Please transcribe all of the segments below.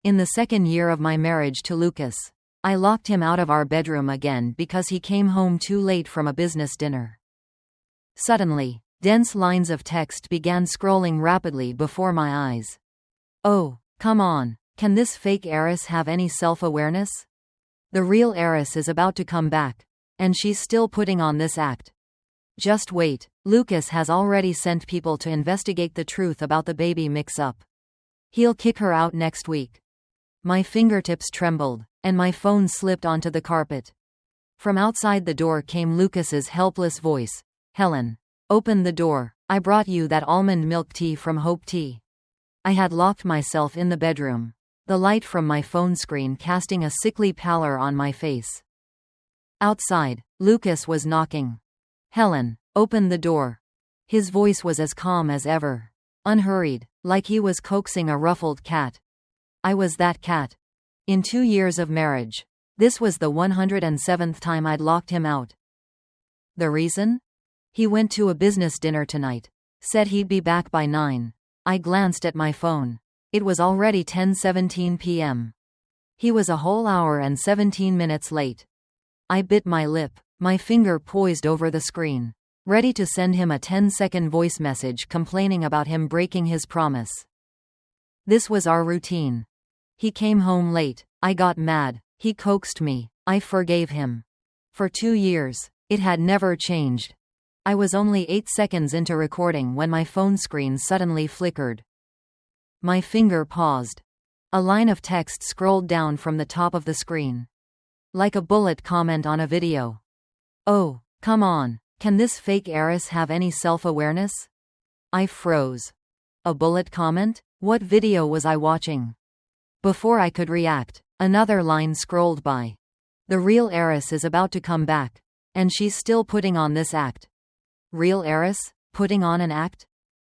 In the second year of my marriage to Lucas, I locked him out of our bedroom again because he came home too late from a business dinner. Suddenly, dense lines of text began scrolling rapidly before my eyes. Oh, come on, can this fake heiress have any self-awareness? The real heiress is about to come back, and she's still putting on this act. Just wait, Lucas has already sent people to investigate the truth about the baby mix-up. He'll kick her out next week. My fingertips trembled, and my phone slipped onto the carpet. From outside the door came Lucas's helpless voice. Helen, open the door. I brought you that almond milk tea from Hope Tea. I had locked myself in the bedroom, the light from my phone screen casting a sickly pallor on my face. Outside, Lucas was knocking. Helen, open the door. His voice was as calm as ever, unhurried, like he was coaxing a ruffled cat. I was that cat. In 2 years of marriage, this was the 107th time I'd locked him out. The reason? He went to a business dinner tonight. Said he'd be back by 9. I glanced at my phone. It was already 10:17 p.m. He was a whole hour and 17 minutes late. I bit my lip, my finger poised over the screen, ready to send him a 10-second voice message complaining about him breaking his promise. This was our routine. He came home late. I got mad. He coaxed me. I forgave him. For 2 years, it had never changed. I was only 8 seconds into recording when my phone screen suddenly flickered. My finger paused. A line of text scrolled down from the top of the screen. Like a bullet comment on a video. Oh, come on. Can this fake heiress have any self-awareness? I froze. A bullet comment? What video was I watching? Before I could react, another line scrolled by. The real heiress is about to come back, and she's still putting on this act. Real heiress? Putting on an act?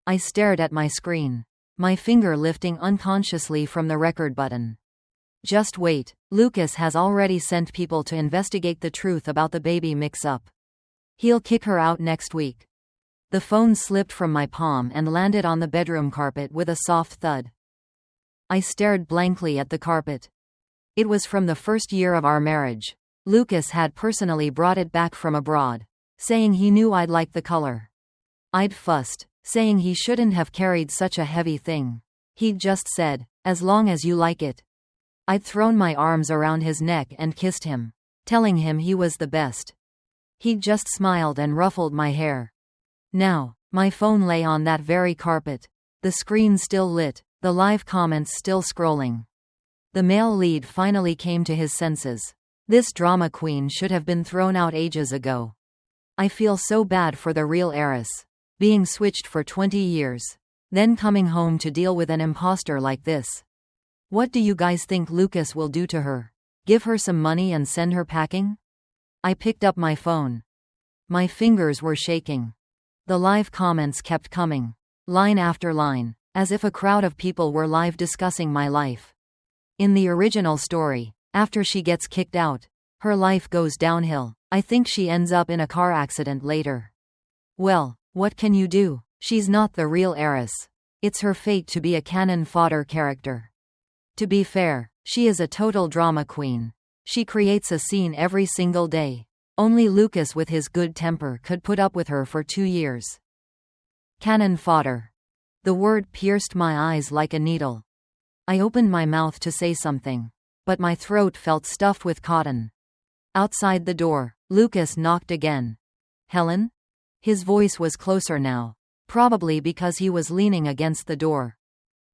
I stared at my screen, my finger lifting unconsciously from the record button. Just wait, Lucas has already sent people to investigate the truth about the baby mix-up. He'll kick her out next week. The phone slipped from my palm and landed on the bedroom carpet with a soft thud. I stared blankly at the carpet. It was from the first year of our marriage. Lucas had personally brought it back from abroad, saying he knew I'd like the color. I'd fussed, saying he shouldn't have carried such a heavy thing. He'd just said, as long as you like it. I'd thrown my arms around his neck and kissed him, telling him he was the best. He'd just smiled and ruffled my hair. Now, my phone lay on that very carpet, the screen still lit, the live comments still scrolling. The male lead finally came to his senses. This drama queen should have been thrown out ages ago. I feel so bad for the real heiress. Being switched for 20 years. Then coming home to deal with an imposter like this. What do you guys think Lucas will do to her? Give her some money and send her packing? I picked up my phone. My fingers were shaking. The live comments kept coming. Line after line. As if a crowd of people were live discussing my life. In the original story, after she gets kicked out, her life goes downhill. I think she ends up in a car accident later. Well, what can you do? She's not the real heiress. It's her fate to be a cannon fodder character. To be fair, she is a total drama queen. She creates a scene every single day. Only Lucas with his good temper could put up with her for 2 years. Cannon fodder. The word pierced my eyes like a needle. I opened my mouth to say something, but my throat felt stuffed with cotton. Outside the door, Lucas knocked again. Helen? His voice was closer now, probably because he was leaning against the door.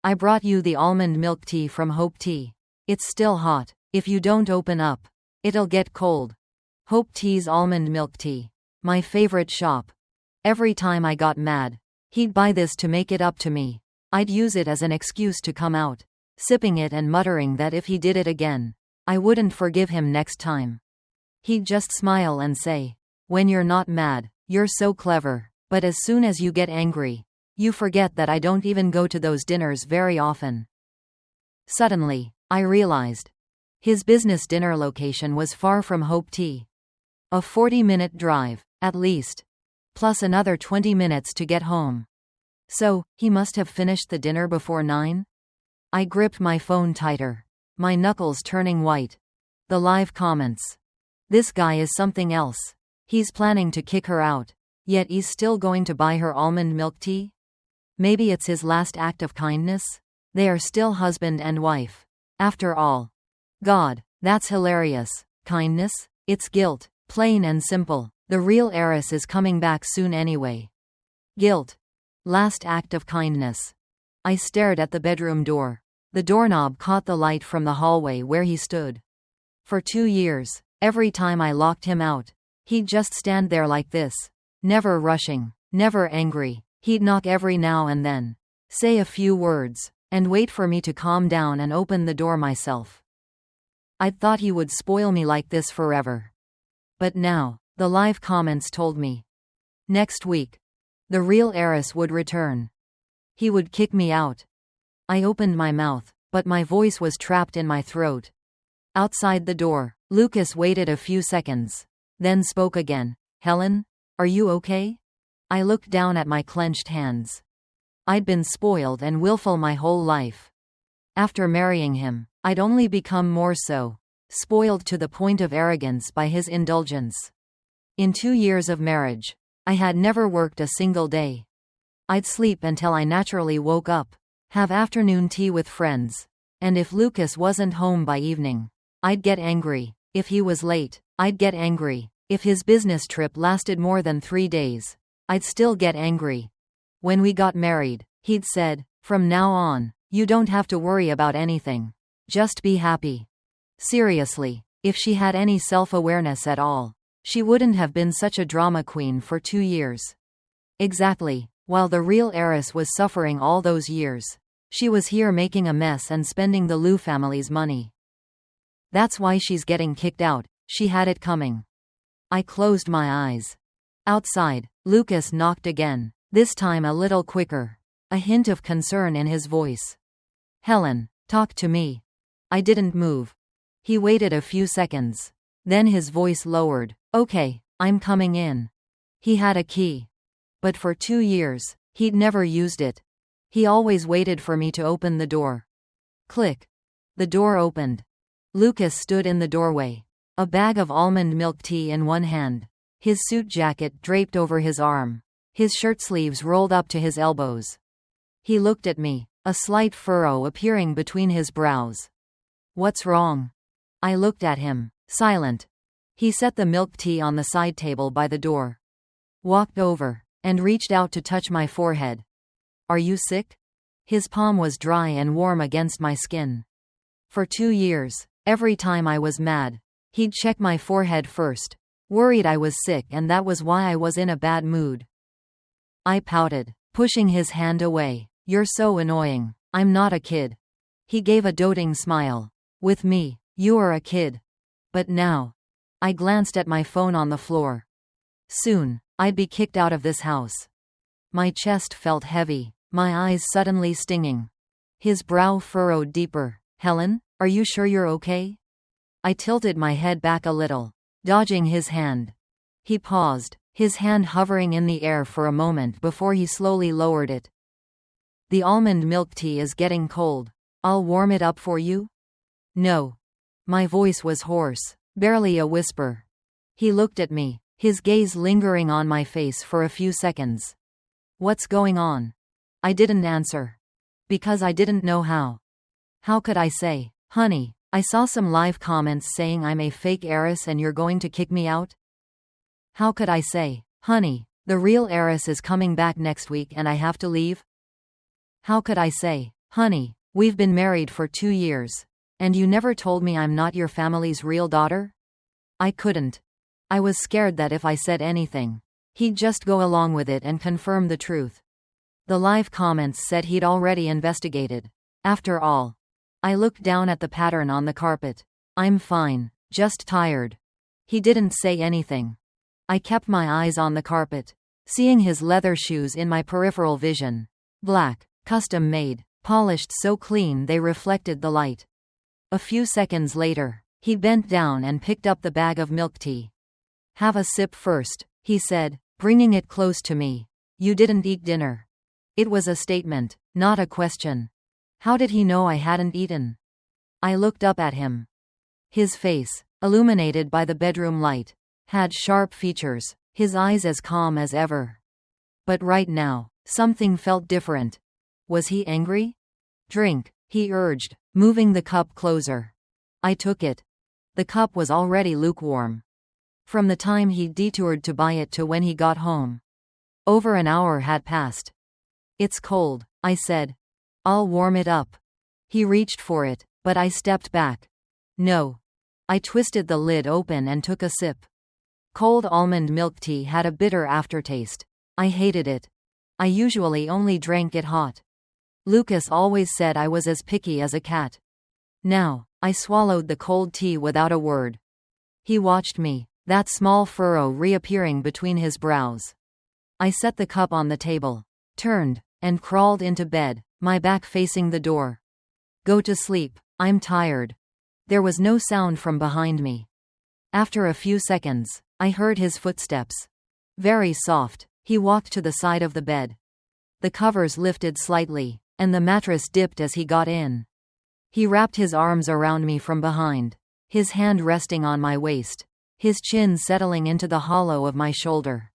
I brought you the almond milk tea from Hope Tea. It's still hot. If you don't open up, it'll get cold. Hope Tea's almond milk tea. My favorite shop. Every time I got mad, he'd buy this to make it up to me. I'd use it as an excuse to come out, sipping it and muttering that if he did it again, I wouldn't forgive him next time. He'd just smile and say, "When you're not mad, you're so clever, but as soon as you get angry, you forget that I don't even go to those dinners very often." Suddenly, I realized. His business dinner location was far from Hope Tea. A 40-minute drive, at least. Plus another 20 minutes to get home. So, he must have finished the dinner before 9? I gripped my phone tighter. My knuckles turning white. The live comments. This guy is something else. He's planning to kick her out. Yet he's still going to buy her almond milk tea? Maybe it's his last act of kindness? They are still husband and wife. After all. God, that's hilarious. Kindness? It's guilt. Plain and simple. The real heiress is coming back soon anyway. Guilt. Last act of kindness. I stared at the bedroom door. The doorknob caught the light from the hallway where he stood. For 2 years, every time I locked him out, he'd just stand there like this. Never rushing, never angry. He'd knock every now and then, say a few words, and wait for me to calm down and open the door myself. I'd thought he would spoil me like this forever. But now, the live comments told me. Next week, the real heiress would return. He would kick me out. I opened my mouth, but my voice was trapped in my throat. Outside the door, Lucas waited a few seconds, then spoke again. Helen, are you okay? I looked down at my clenched hands. I'd been spoiled and willful my whole life. After marrying him, I'd only become more so, spoiled to the point of arrogance by his indulgence. In 2 years of marriage, I had never worked a single day. I'd sleep until I naturally woke up, have afternoon tea with friends, and if Lucas wasn't home by evening, I'd get angry. If he was late, I'd get angry. If his business trip lasted more than 3 days, I'd still get angry. When we got married, he'd said, "From now on, you don't have to worry about anything. Just be happy." Seriously, if she had any self-awareness at all, she wouldn't have been such a drama queen for 2 years. Exactly. While the real heiress was suffering all those years, she was here making a mess and spending the Liu family's money. That's why she's getting kicked out. She had it coming. I closed my eyes. Outside, Lucas knocked again, this time a little quicker, a hint of concern in his voice. Helen, talk to me. I didn't move. He waited a few seconds. Then his voice lowered. Okay, I'm coming in. He had a key. But for 2 years, he'd never used it. He always waited for me to open the door. Click. The door opened. Lucas stood in the doorway, a bag of almond milk tea in one hand, his suit jacket draped over his arm, his shirt sleeves rolled up to his elbows. He looked at me, a slight furrow appearing between his brows. What's wrong? I looked at him, silent. He set the milk tea on the side table by the door, walked over, and reached out to touch my forehead. Are you sick? His palm was dry and warm against my skin. For 2 years, every time I was mad, he'd check my forehead first, worried I was sick and that was why I was in a bad mood. I pouted, pushing his hand away. You're so annoying. I'm not a kid. He gave a doting smile. With me, you are a kid. But now. I glanced at my phone on the floor. Soon, I'd be kicked out of this house. My chest felt heavy, my eyes suddenly stinging. His brow furrowed deeper. Helen, are you sure you're okay? I tilted my head back a little, dodging his hand. He paused, his hand hovering in the air for a moment before he slowly lowered it. The almond milk tea is getting cold. I'll warm it up for you? No. My voice was hoarse, barely a whisper. He looked at me, his gaze lingering on my face for a few seconds. What's going on? I didn't answer. Because I didn't know how. How could I say, honey, I saw some live comments saying I'm a fake heiress and you're going to kick me out? How could I say, honey, the real heiress is coming back next week and I have to leave? How could I say, honey, we've been married for 2 years, and you never told me I'm not your family's real daughter? I couldn't. I was scared that if I said anything, he'd just go along with it and confirm the truth. The live comments said he'd already investigated. After all. I looked down at the pattern on the carpet. I'm fine, just tired. He didn't say anything. I kept my eyes on the carpet, seeing his leather shoes in my peripheral vision. Black, custom made, polished so clean they reflected the light. A few seconds later, he bent down and picked up the bag of milk tea. Have a sip first, he said, bringing it close to me. You didn't eat dinner. It was a statement, not a question. How did he know I hadn't eaten? I looked up at him. His face, illuminated by the bedroom light, had sharp features, his eyes as calm as ever. But right now, something felt different. Was he angry? Drink, he urged, moving the cup closer. I took it. The cup was already lukewarm. From the time he detoured to buy it to when he got home, over an hour had passed. It's cold, I said. I'll warm it up. He reached for it, but I stepped back. No. I twisted the lid open and took a sip. Cold almond milk tea had a bitter aftertaste. I hated it. I usually only drank it hot. Lucas always said I was as picky as a cat. Now, I swallowed the cold tea without a word. He watched me, that small furrow reappearing between his brows. I set the cup on the table, turned, and crawled into bed, my back facing the door. Go to sleep, I'm tired. There was no sound from behind me. After a few seconds, I heard his footsteps. Very soft, he walked to the side of the bed. The covers lifted slightly, and the mattress dipped as he got in. He wrapped his arms around me from behind, his hand resting on my waist, his chin settling into the hollow of my shoulder.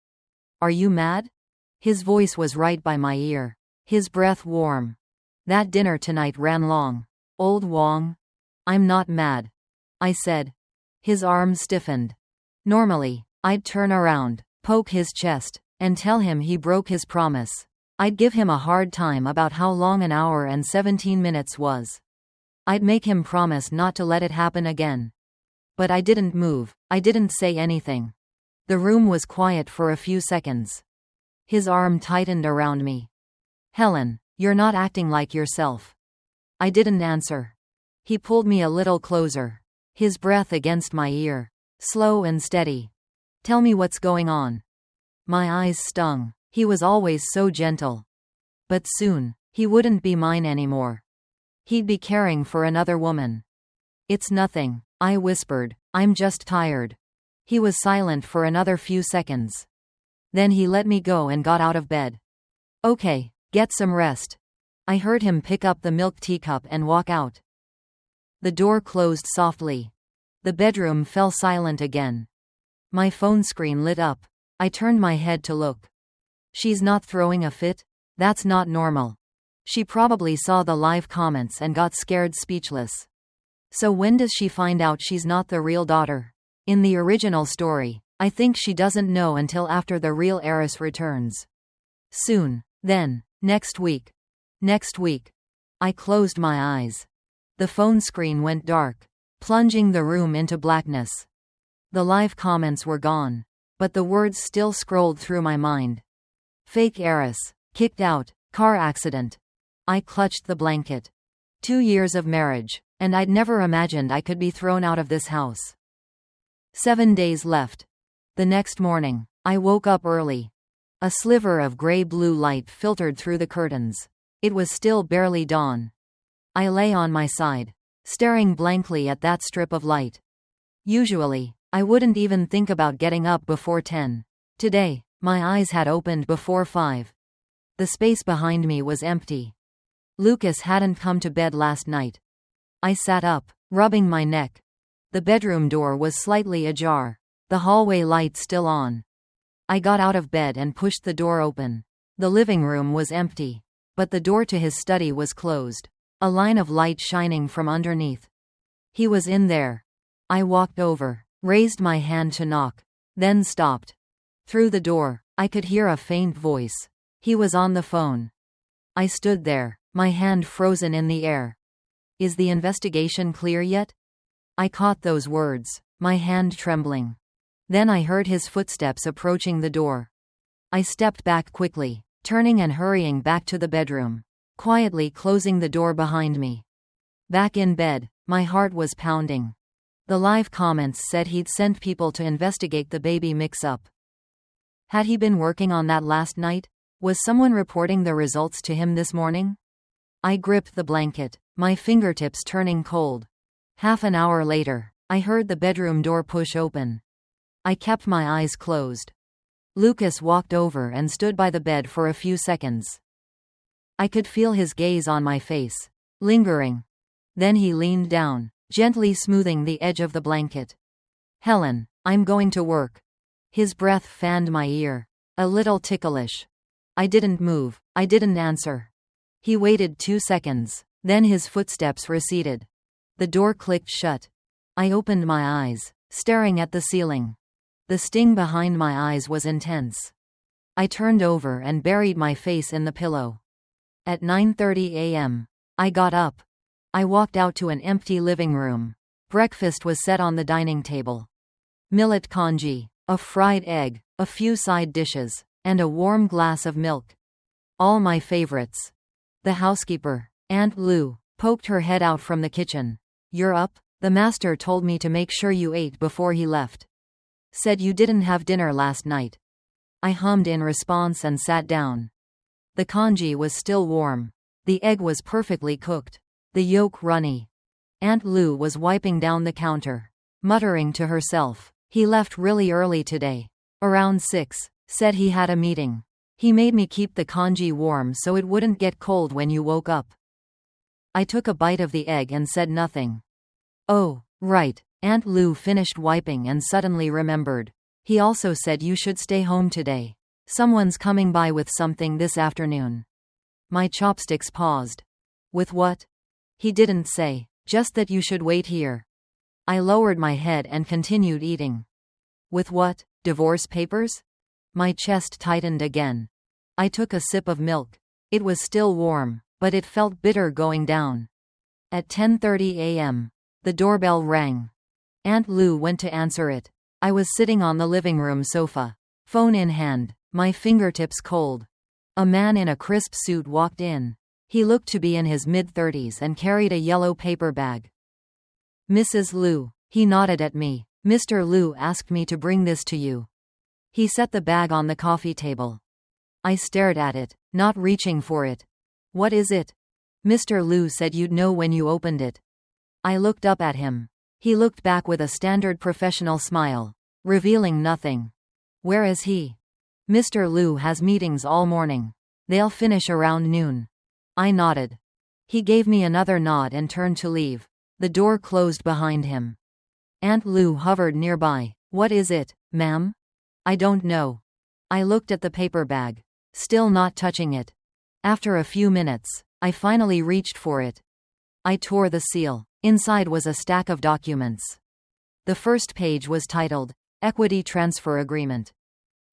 Are you mad? His voice was right by my ear, his breath warm. That dinner tonight ran long. Old Wong? I'm not mad, I said. His arms stiffened. Normally, I'd turn around, poke his chest, and tell him he broke his promise. I'd give him a hard time about how long an hour and 17 minutes was. I'd make him promise not to let it happen again. But I didn't move, I didn't say anything. The room was quiet for a few seconds. His arm tightened around me. Helen, you're not acting like yourself. I didn't answer. He pulled me a little closer, his breath against my ear, slow and steady. Tell me what's going on. My eyes stung. He was always so gentle. But soon, he wouldn't be mine anymore. He'd be caring for another woman. It's nothing, I whispered. I'm just tired. He was silent for another few seconds. Then he let me go and got out of bed. Okay, get some rest. I heard him pick up the milk teacup and walk out. The door closed softly. The bedroom fell silent again. My phone screen lit up. I turned my head to look. She's not throwing a fit? That's not normal. She probably saw the live comments and got scared speechless. So when does she find out she's not the real daughter? In the original story, I think she doesn't know until after the real heiress returns. Soon. Then. Next week. Next week. I closed my eyes. The phone screen went dark, plunging the room into blackness. The live comments were gone, but the words still scrolled through my mind. Fake heiress. Kicked out. Car accident. I clutched the blanket. 2 years of marriage, and I'd never imagined I could be thrown out of this house. 7 days left. The next morning, I woke up early. A sliver of gray-blue light filtered through the curtains. It was still barely dawn. I lay on my side, staring blankly at that strip of light. Usually, I wouldn't even think about getting up before 10. Today, my eyes had opened before 5. The space behind me was empty. Lucas hadn't come to bed last night. I sat up, rubbing my neck. The bedroom door was slightly ajar, the hallway light still on. I got out of bed and pushed the door open. The living room was empty, but the door to his study was closed, a line of light shining from underneath. He was in there. I walked over, raised my hand to knock, then stopped. Through the door, I could hear a faint voice. He was on the phone. I stood there, my hand frozen in the air. Is the investigation clear yet? I caught those words, my hand trembling. Then I heard his footsteps approaching the door. I stepped back quickly, turning and hurrying back to the bedroom, quietly closing the door behind me. Back in bed, my heart was pounding. The live comments said he'd sent people to investigate the baby mix-up. Had he been working on that last night? Was someone reporting the results to him this morning? I gripped the blanket, my fingertips turning cold. Half an hour later, I heard the bedroom door push open. I kept my eyes closed. Lucas walked over and stood by the bed for a few seconds. I could feel his gaze on my face, lingering. Then he leaned down, gently smoothing the edge of the blanket. Helen, I'm going to work. His breath fanned my ear. A little ticklish. I didn't move. I didn't answer. He waited 2 seconds. Then his footsteps receded. The door clicked shut. I opened my eyes, staring at the ceiling. The sting behind my eyes was intense. I turned over and buried my face in the pillow. At 9:30 a.m., I got up. I walked out to an empty living room. Breakfast was set on the dining table. Millet congee, a fried egg, a few side dishes, and a warm glass of milk. All my favorites. The housekeeper, Aunt Lou, poked her head out from the kitchen. You're up? The master told me to make sure you ate before he left. Said you didn't have dinner last night. I hummed in response and sat down. The congee was still warm. The egg was perfectly cooked. The yolk runny. Aunt Lou was wiping down the counter, muttering to herself. He left really early today. Around 6. Said he had a meeting. He made me keep the congee warm so it wouldn't get cold when you woke up. I took a bite of the egg and said nothing. Oh, right. Aunt Lou finished wiping and suddenly remembered. He also said you should stay home today. Someone's coming by with something this afternoon. My chopsticks paused. With what? He didn't say, just that you should wait here. I lowered my head and continued eating. With what? Divorce papers? My chest tightened again. I took a sip of milk. It was still warm, but it felt bitter going down. At 10:30 a.m., the doorbell rang. Aunt Lou went to answer it. I was sitting on the living room sofa, phone in hand, my fingertips cold. A man in a crisp suit walked in. He looked to be in his mid-30s and carried a yellow paper bag. Mrs. Lou, he nodded at me. Mr. Lou asked me to bring this to you. He set the bag on the coffee table. I stared at it, not reaching for it. What is it? Mr. Lou said you'd know when you opened it. I looked up at him. He looked back with a standard professional smile, revealing nothing. Where is he? Mr. Lou has meetings all morning. They'll finish around noon. I nodded. He gave me another nod and turned to leave. The door closed behind him. Aunt Lou hovered nearby. What is it, ma'am? I don't know. I looked at the paper bag, still not touching it. After a few minutes, I finally reached for it. I tore the seal. Inside was a stack of documents. The first page was titled, Equity Transfer Agreement.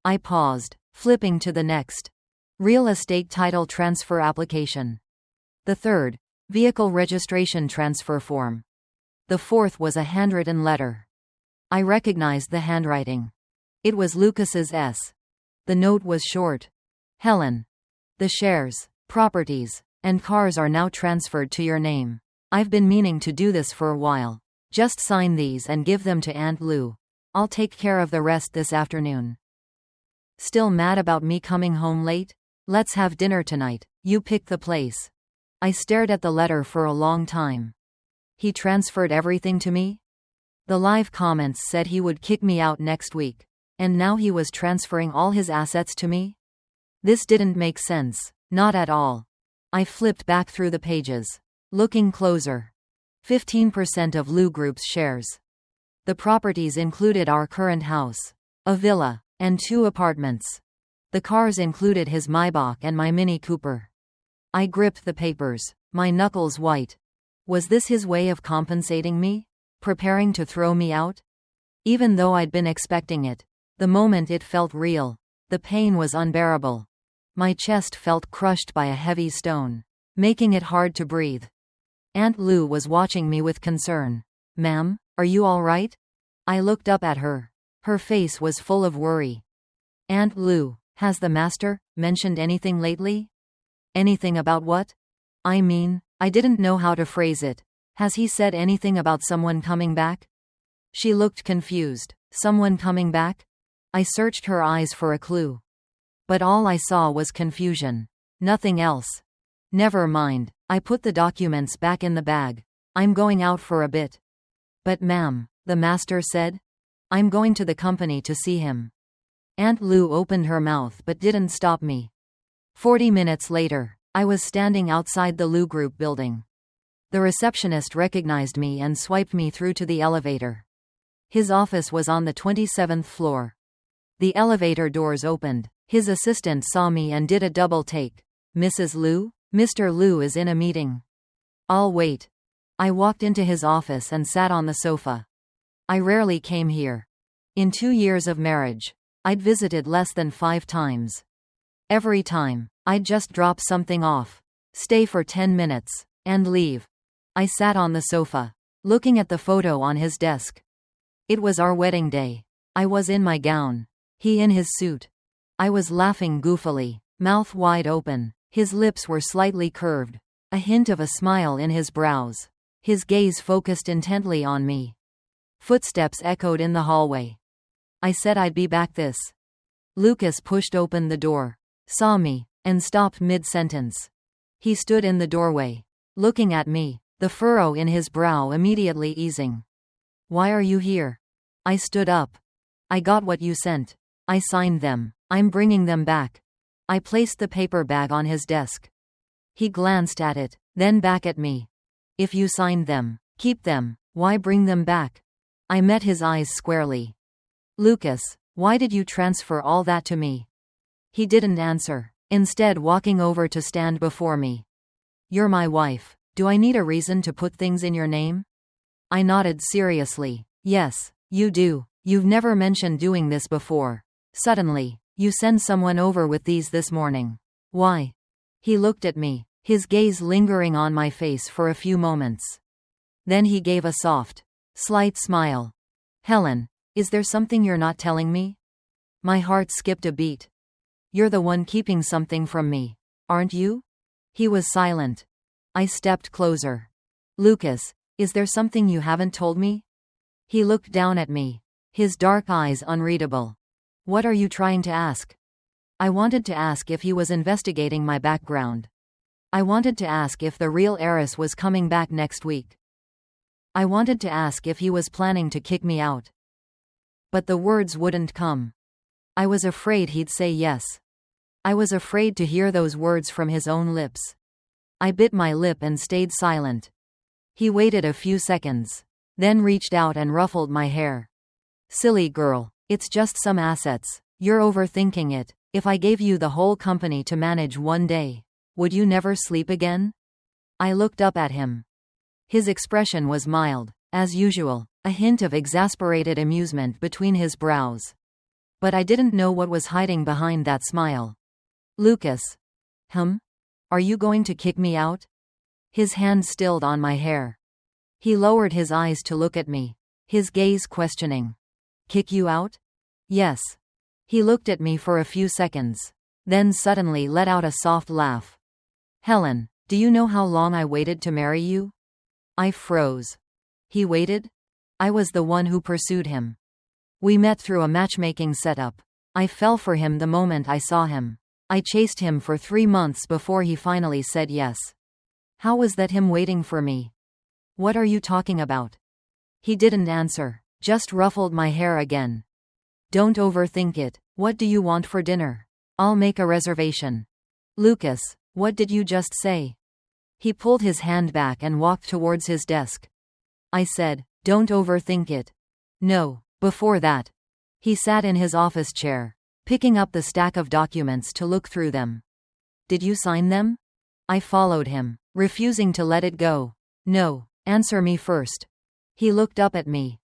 I paused, flipping to the next. Real Estate Title Transfer Application. The third, Vehicle Registration Transfer Form. The fourth was a handwritten letter. I recognized the handwriting. It was Lucas's S. The note was short. Helen. The shares, properties, and cars are now transferred to your name. I've been meaning to do this for a while. Just sign these and give them to Aunt Lou. I'll take care of the rest this afternoon. Still mad about me coming home late? Let's have dinner tonight. You pick the place. I stared at the letter for a long time. He transferred everything to me? The live comments said he would kick me out next week. And now he was transferring all his assets to me? This didn't make sense. Not at all. I flipped back through the pages. Looking closer. 15% of Lou Group's shares. The properties included our current house, a villa, and 2 apartments. The cars included his Maybach and my Mini Cooper. I gripped the papers, my knuckles white. Was this his way of compensating me? Preparing to throw me out? Even though I'd been expecting it, the moment it felt real. The pain was unbearable. My chest felt crushed by a heavy stone, making it hard to breathe. Aunt Lou was watching me with concern. Ma'am, are you all right? I looked up at her. Her face was full of worry. Aunt Lou, has the master mentioned anything lately? Anything about what? I mean, I didn't know how to phrase it. Has he said anything about someone coming back? She looked confused. Someone coming back? I searched her eyes for a clue. But all I saw was confusion. Nothing else. Never mind. I put the documents back in the bag. I'm going out for a bit. But ma'am, the master said. I'm going to the company to see him. Aunt Lou opened her mouth but didn't stop me. 40 minutes later, I was standing outside the Lou Group building. The receptionist recognized me and swiped me through to the elevator. His office was on the 27th floor. The elevator doors opened. His assistant saw me and did a double take. "Mrs. Liu? Mr. Liu is in a meeting." "I'll wait." I walked into his office and sat on the sofa. I rarely came here. In 2 years of marriage, I'd visited less than 5 times. Every time, I'd just drop something off, stay for 10 minutes, and leave. I sat on the sofa, looking at the photo on his desk. It was our wedding day. I was in my gown, he in his suit. I was laughing goofily, mouth wide open. His lips were slightly curved, a hint of a smile in his brows. His gaze focused intently on me. Footsteps echoed in the hallway. I said I'd be back this. Lucas pushed open the door, saw me, and stopped mid-sentence. He stood in the doorway, looking at me, the furrow in his brow immediately easing. "Why are you here?" I stood up. "I got what you sent. I signed them. I'm bringing them back." I placed the paper bag on his desk. He glanced at it, then back at me. "If you signed them, keep them. Why bring them back?" I met his eyes squarely. "Lucas, why did you transfer all that to me?" He didn't answer, instead walking over to stand before me. "You're my wife. Do I need a reason to put things in your name?" I nodded seriously. "Yes, you do. You've never mentioned doing this before. Suddenly, you send someone over with these this morning. Why?" He looked at me, his gaze lingering on my face for a few moments. Then he gave a soft, slight smile. "Helen, is there something you're not telling me?" My heart skipped a beat. "You're the one keeping something from me, aren't you?" He was silent. I stepped closer. "Lucas, is there something you haven't told me?" He looked down at me, his dark eyes unreadable. "What are you trying to ask?" I wanted to ask if he was investigating my background. I wanted to ask if the real Heiress was coming back next week. I wanted to ask if he was planning to kick me out. But the words wouldn't come. I was afraid he'd say yes. I was afraid to hear those words from his own lips. I bit my lip and stayed silent. He waited a few seconds, then reached out and ruffled my hair. "Silly girl, it's just some assets. You're overthinking it. If I gave you the whole company to manage one day, would you never sleep again?" I looked up at him. His expression was mild, as usual, a hint of exasperated amusement between his brows. But I didn't know what was hiding behind that smile. "Lucas. Are you going to kick me out?" His hand stilled on my hair. He lowered his eyes to look at me, his gaze questioning. "Kick you out?" "Yes." He looked at me for a few seconds, then suddenly let out a soft laugh. "Helen, do you know how long I waited to marry you?" I froze. He waited? I was the one who pursued him. We met through a matchmaking setup. I fell for him the moment I saw him. I chased him for 3 months before he finally said yes. How was that him waiting for me? "What are you talking about?" He didn't answer, just ruffled my hair again. "Don't overthink it. What do you want for dinner? I'll make a reservation." "Lucas, what did you just say?" He pulled his hand back and walked towards his desk. I said, "Don't overthink it." "No, before that." He sat in his office chair, picking up the stack of documents to look through them. "Did you sign them?" I followed him, refusing to let it go. "No, answer me first." He looked up at me.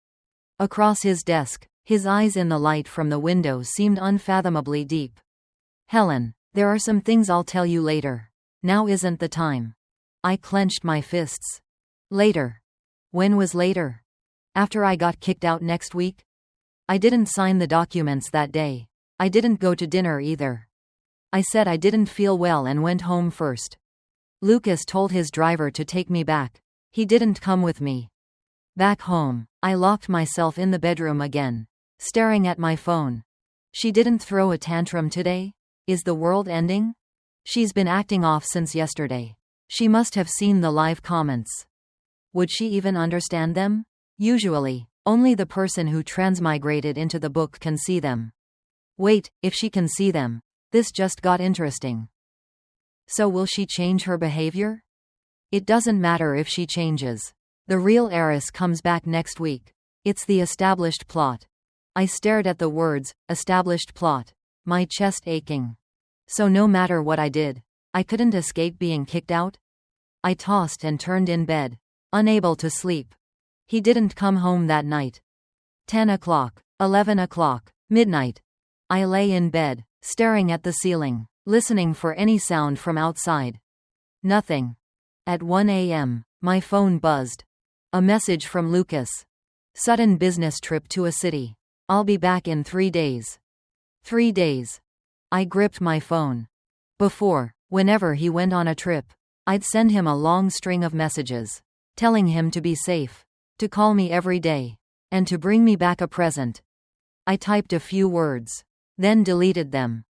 Across his desk, his eyes in the light from the window seemed unfathomably deep. "Helen, there are some things I'll tell you later. Now isn't the time." I clenched my fists. "Later?" When was later? After I got kicked out next week? I didn't sign the documents that day. I didn't go to dinner either. I said I didn't feel well and went home first. Lucas told his driver to take me back. He didn't come with me. Back home, I locked myself in the bedroom again, staring at my phone. She didn't throw a tantrum today? Is the world ending? She's been acting off since yesterday. She must have seen the live comments. Would she even understand them? Usually, only the person who transmigrated into the book can see them. Wait, if she can see them, this just got interesting. So will she change her behavior? It doesn't matter if she changes. The real heiress comes back next week. It's the established plot. I stared at the words, established plot. My chest aching. So no matter what I did, I couldn't escape being kicked out? I tossed and turned in bed, unable to sleep. He didn't come home that night. 10 o'clock, 11 o'clock, midnight. I lay in bed, staring at the ceiling, listening for any sound from outside. Nothing. At 1 a.m., my phone buzzed. A message from Lucas. Sudden business trip to a city. I'll be back in 3 days. 3 days. I gripped my phone. Before, whenever he went on a trip, I'd send him a long string of messages, telling him to be safe, to call me every day, and to bring me back a present. I typed a few words, then deleted them.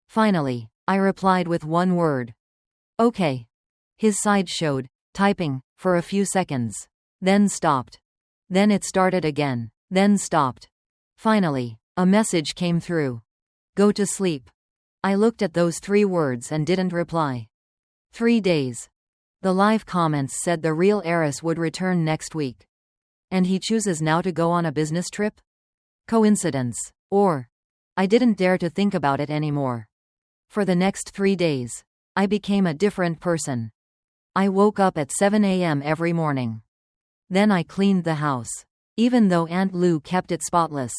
Finally, I replied with one word. Okay. His side showed, typing, for a few seconds. Then stopped. Then it started again, then stopped. Finally, a message came through. Go to sleep. I looked at those 3 words and didn't reply. 3 days. The live comments said the real heiress would return next week. And he chooses now to go on a business trip? Coincidence. Or, I didn't dare to think about it anymore. For the next 3 days, I became a different person. I woke up at 7 a.m. every morning. Then I cleaned the house. Even though Aunt Lou kept it spotless,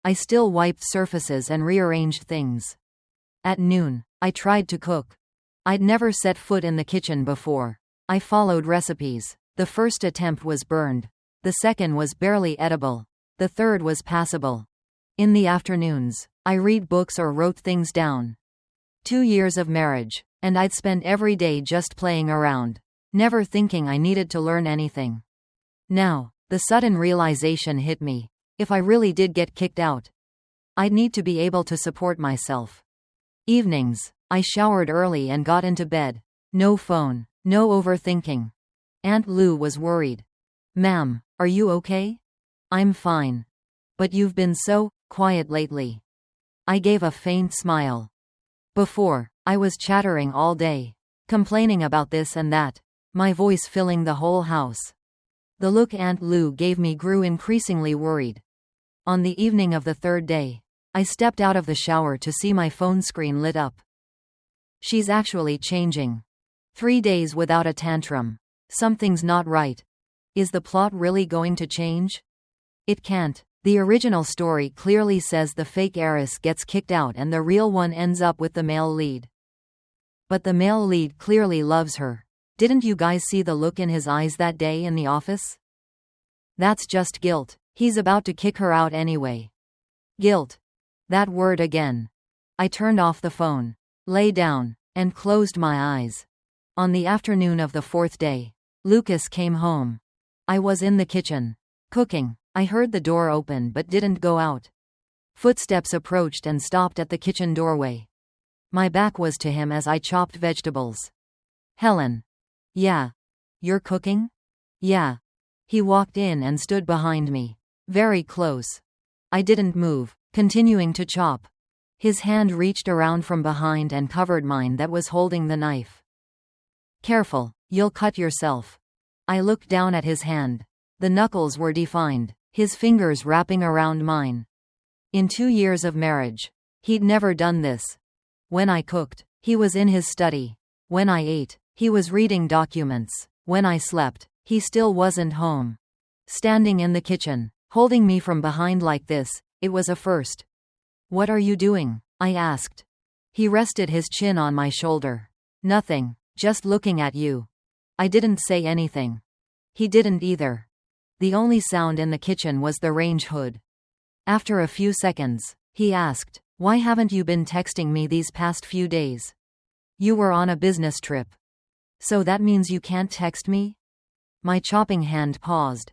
I still wiped surfaces and rearranged things. At noon, I tried to cook. I'd never set foot in the kitchen before. I followed recipes. The first attempt was burned. The second was barely edible. The third was passable. In the afternoons, I read books or wrote things down. 2 years of marriage, and I'd spent every day just playing around, never thinking I needed to learn anything. Now, the sudden realization hit me. If I really did get kicked out, I'd need to be able to support myself. Evenings, I showered early and got into bed. No phone, no overthinking. Aunt Lou was worried. Ma'am, are you okay? I'm fine. But you've been so quiet lately. I gave a faint smile. Before, I was chattering all day, complaining about this and that, my voice filling the whole house. The look Aunt Lou gave me grew increasingly worried. On the evening of the 3rd day, I stepped out of the shower to see my phone screen lit up. She's actually changing. 3 days without a tantrum. Something's not right. Is the plot really going to change? It can't. The original story clearly says the fake heiress gets kicked out and the real one ends up with the male lead. But the male lead clearly loves her. Didn't you guys see the look in his eyes that day in the office? That's just guilt. He's about to kick her out anyway. Guilt. That word again. I turned off the phone, lay down, and closed my eyes. On the afternoon of the 4th day, Lucas came home. I was in the kitchen, cooking. I heard the door open but didn't go out. Footsteps approached and stopped at the kitchen doorway. My back was to him as I chopped vegetables. Helen. Yeah. You're cooking? Yeah. He walked in and stood behind me. Very close. I didn't move, continuing to chop. His hand reached around from behind and covered mine that was holding the knife. Careful, you'll cut yourself. I looked down at his hand. The knuckles were defined, his fingers wrapping around mine. In 2 years of marriage, he'd never done this. When I cooked, he was in his study. When I ate, he was reading documents. When I slept, he still wasn't home. Standing in the kitchen, holding me from behind like this, it was a first. What are you doing? I asked. He rested his chin on my shoulder. Nothing, just looking at you. I didn't say anything. He didn't either. The only sound in the kitchen was the range hood. After a few seconds, he asked, "Why haven't you been texting me these past few days? You were on a business trip. So that means you can't text me?" My chopping hand paused.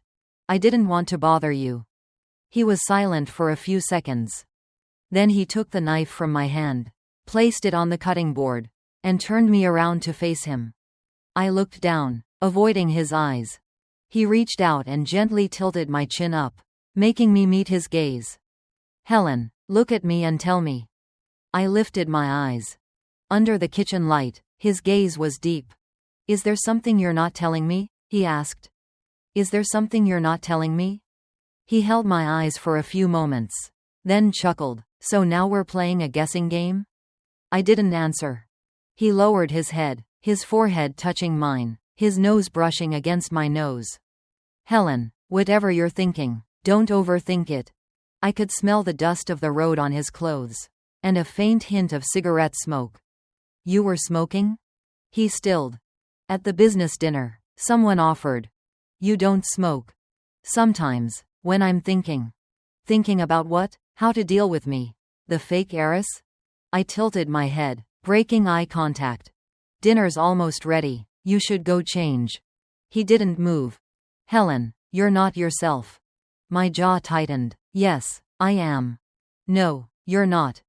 "I didn't want to bother you." He was silent for a few seconds. Then he took the knife from my hand, placed it on the cutting board, and turned me around to face him. I looked down, avoiding his eyes. He reached out and gently tilted my chin up, making me meet his gaze. "Helen, look at me and tell me." I lifted my eyes. Under the kitchen light, his gaze was deep. Is there something you're not telling me? He asked. Is there something you're not telling me? He held my eyes for a few moments. Then chuckled. So now we're playing a guessing game? I didn't answer. He lowered his head, his forehead touching mine, his nose brushing against my nose. Helen, whatever you're thinking, don't overthink it. I could smell the dust of the road on his clothes. And a faint hint of cigarette smoke. You were smoking? He stilled. At the business dinner, someone offered. You don't smoke. Sometimes, when I'm thinking. Thinking about what? How to deal with me. The fake heiress? I tilted my head, breaking eye contact. Dinner's almost ready. You should go change. He didn't move. Helen, you're not yourself. My jaw tightened. Yes, I am. No, you're not.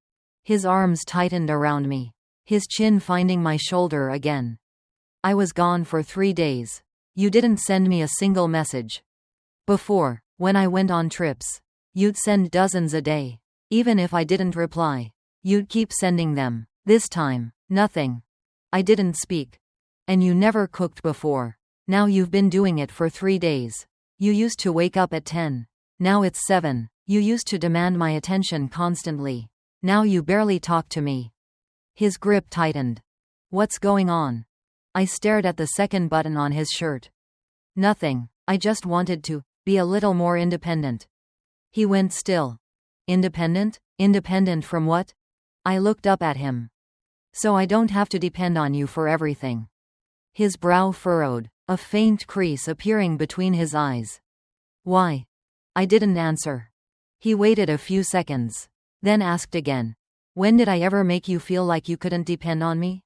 His arms tightened around me, his chin finding my shoulder again. I was gone for 3 days. You didn't send me a single message. Before, when I went on trips, you'd send dozens a day. Even if I didn't reply, you'd keep sending them. This time, nothing. I didn't speak. And you never cooked before. Now you've been doing it for 3 days. You used to wake up at 10. Now it's 7. You used to demand my attention constantly. Now you barely talk to me. His grip tightened. What's going on? I stared at the second button on his shirt. Nothing. I just wanted to be a little more independent. He went still. Independent? Independent from what? I looked up at him. So I don't have to depend on you for everything. His brow furrowed, a faint crease appearing between his eyes. Why? I didn't answer. He waited a few seconds, then asked again. When did I ever make you feel like you couldn't depend on me?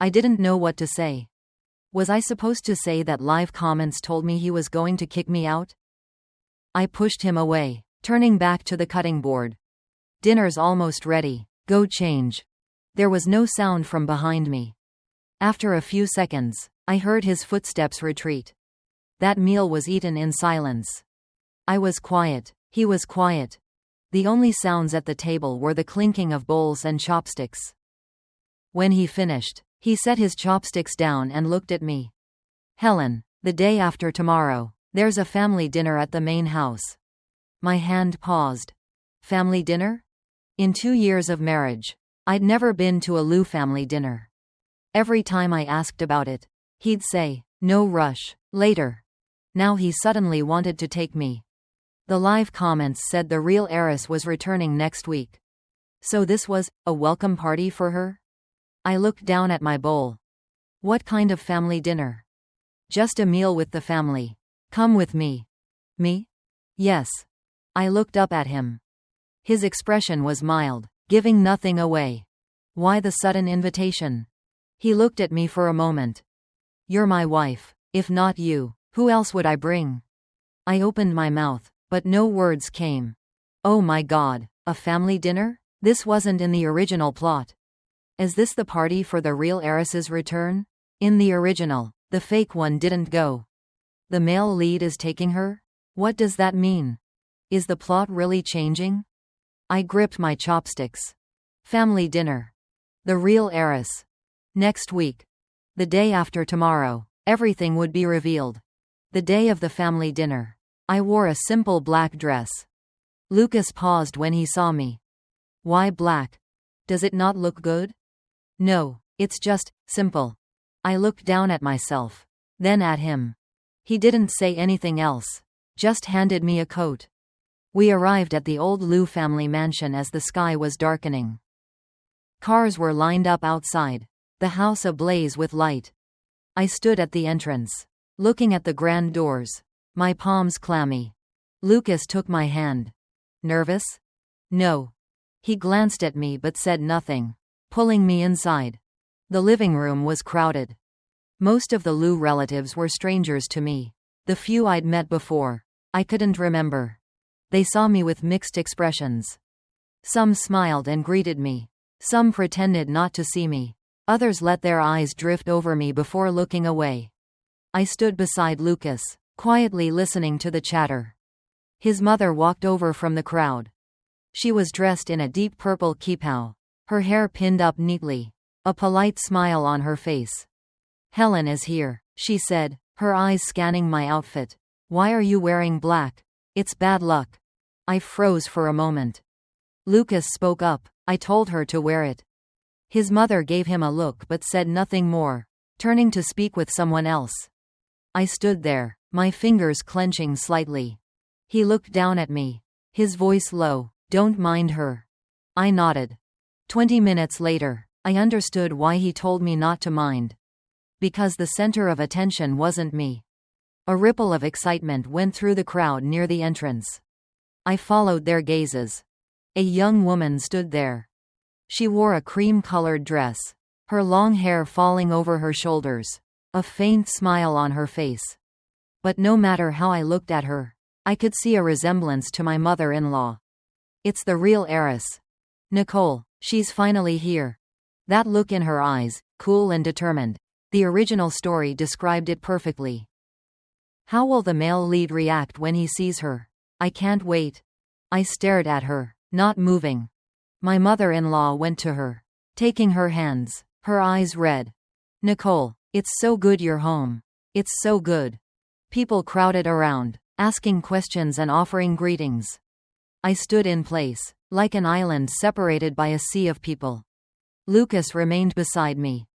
I didn't know what to say. Was I supposed to say that live comments told me he was going to kick me out? I pushed him away, turning back to the cutting board. Dinner's almost ready. Go change. There was no sound from behind me. After a few seconds, I heard his footsteps retreat. That meal was eaten in silence. I was quiet. He was quiet. The only sounds at the table were the clinking of bowls and chopsticks. When he finished, he set his chopsticks down and looked at me. Helen, the day after tomorrow, there's a family dinner at the main house. My hand paused. Family dinner? In 2 years of marriage, I'd never been to a Lou family dinner. Every time I asked about it, he'd say, no rush, later. Now he suddenly wanted to take me. The live comments said the real heiress was returning next week. So this was a welcome party for her? I looked down at my bowl. What kind of family dinner? Just a meal with the family. Come with me. Me? Yes. I looked up at him. His expression was mild, giving nothing away. Why the sudden invitation? He looked at me for a moment. You're my wife. If not you, who else would I bring? I opened my mouth, but no words came. Oh my God, a family dinner? This wasn't in the original plot. Is this the party for the real heiress's return? In the original, the fake one didn't go. The male lead is taking her? What does that mean? Is the plot really changing? I gripped my chopsticks. Family dinner. The real heiress. Next week. The day after tomorrow, everything would be revealed. The day of the family dinner. I wore a simple black dress. Lucas paused when he saw me. Why black? Does it not look good? No, it's just simple. I looked down at myself, then at him. He didn't say anything else, just handed me a coat. We arrived at the old Lou family mansion as the sky was darkening. Cars were lined up outside, the house ablaze with light. I stood at the entrance, looking at the grand doors, my palms clammy. Lucas took my hand. Nervous? No. He glanced at me but said nothing, pulling me inside. The living room was crowded. Most of the Lou relatives were strangers to me. The few I'd met before, I couldn't remember. They saw me with mixed expressions. Some smiled and greeted me. Some pretended not to see me. Others let their eyes drift over me before looking away. I stood beside Lucas, quietly listening to the chatter. His mother walked over from the crowd. She was dressed in a deep purple kippah, her hair pinned up neatly, a polite smile on her face. Helen is here, she said, her eyes scanning my outfit. Why are you wearing black? It's bad luck. I froze for a moment. Lucas spoke up. I told her to wear it. His mother gave him a look but said nothing more, turning to speak with someone else. I stood there, my fingers clenching slightly. He looked down at me, his voice low. Don't mind her. I nodded. 20 minutes later, I understood why he told me not to mind. Because the center of attention wasn't me. A ripple of excitement went through the crowd near the entrance. I followed their gazes. A young woman stood there. She wore a cream-colored dress, her long hair falling over her shoulders, a faint smile on her face. But no matter how I looked at her, I could see a resemblance to my mother-in-law. It's the real heiress. Nicole, she's finally here. That look in her eyes, cool and determined. The original story described it perfectly. How will the male lead react when he sees her? I can't wait. I stared at her, not moving. My mother-in-law went to her, taking her hands, her eyes red. Nicole, it's so good you're home. It's so good. People crowded around, asking questions and offering greetings. I stood in place, like an island separated by a sea of people. Lucas remained beside me.